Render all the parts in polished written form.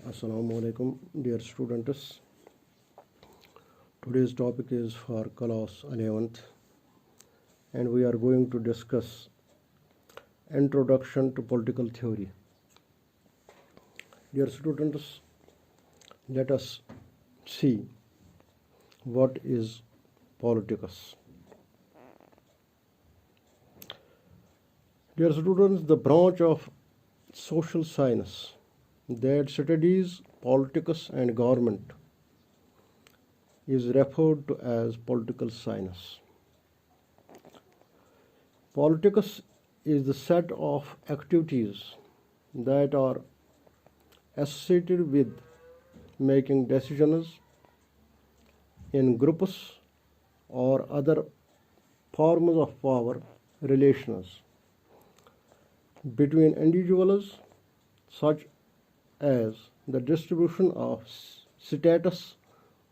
Assalamu alaikum, dear students. Today's topic is for class 11th, and we are going to discuss Introduction to Political Theory. Dear students, let us see what is politics. Dear students, the branch of social science that studies politics and government is referred to as political science. Politics is the set of activities that are associated with making decisions in groups or other forms of power relations between individuals, such as the distribution of status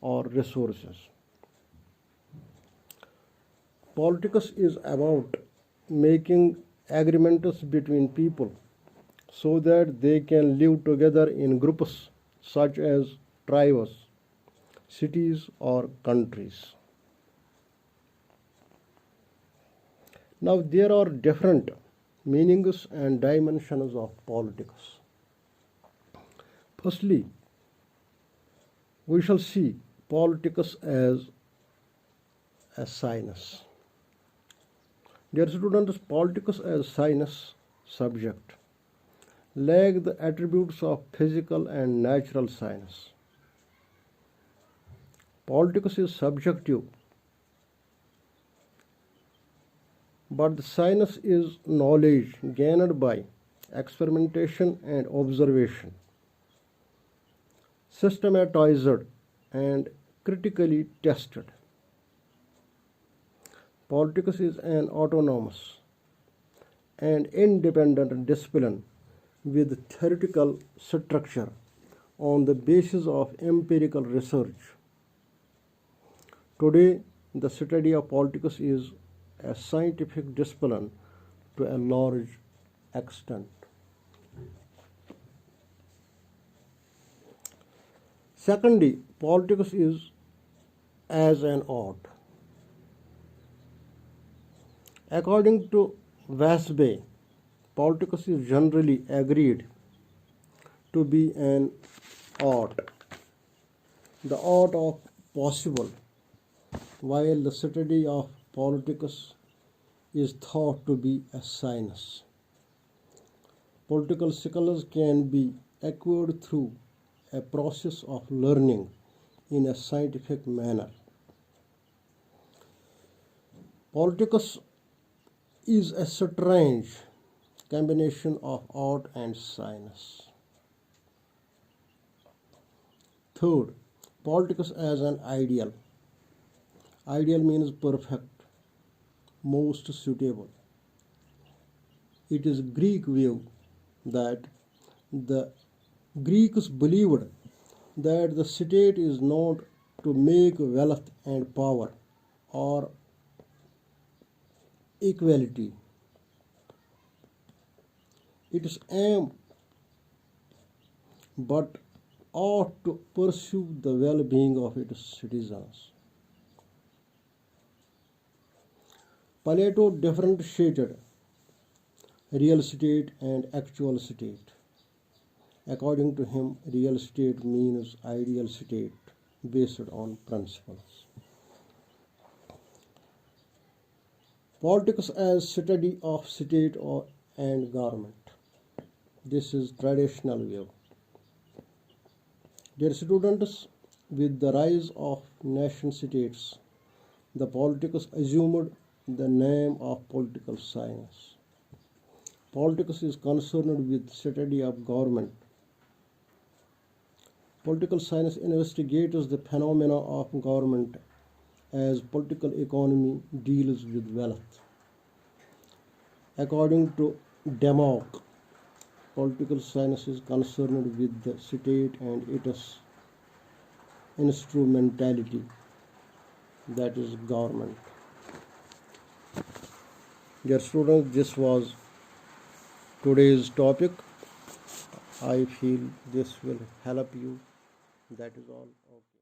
or resources. Politics is about making agreements between people so that they can live together in groups such as tribes, cities, or countries. Now, there are different meanings and dimensions of politics. Firstly, we shall see politics as a science. Dear students, politics as science subject lack the attributes of physical and natural science. Politics is subjective, but the science is knowledge gained by experimentation and observation, systematized and critically tested. Politics is an autonomous and independent discipline with theoretical structure on the basis of empirical research. Today, the study of politics is a scientific discipline to a large extent. Secondly, politics is as an art. According to Wasby, politics is generally agreed to be an art, the art of possible, while the study of politics is thought to be a science. Political skills can be acquired through a process of learning in a scientific manner. Politics is a strange combination of art and science. Third, politics as an ideal. Ideal means perfect, most suitable. It is Greek view that the Greeks believed that the state is not to make wealth and power or equality. Its aim, but ought to pursue the well-being of its citizens. Plato differentiated real state and actual state. According to him, real state means ideal state based on principles. Politics as study of state and government. This is traditional view. Dear students, with the rise of nation states, the politics assumed the name of political science. Politics is concerned with study of government. Political science investigates the phenomena of government as political economy deals with wealth. According to Democ, political science is concerned with the state and its instrumentality, that is government. Dear students, this was today's topic. I feel this will help you. That is all. Okay.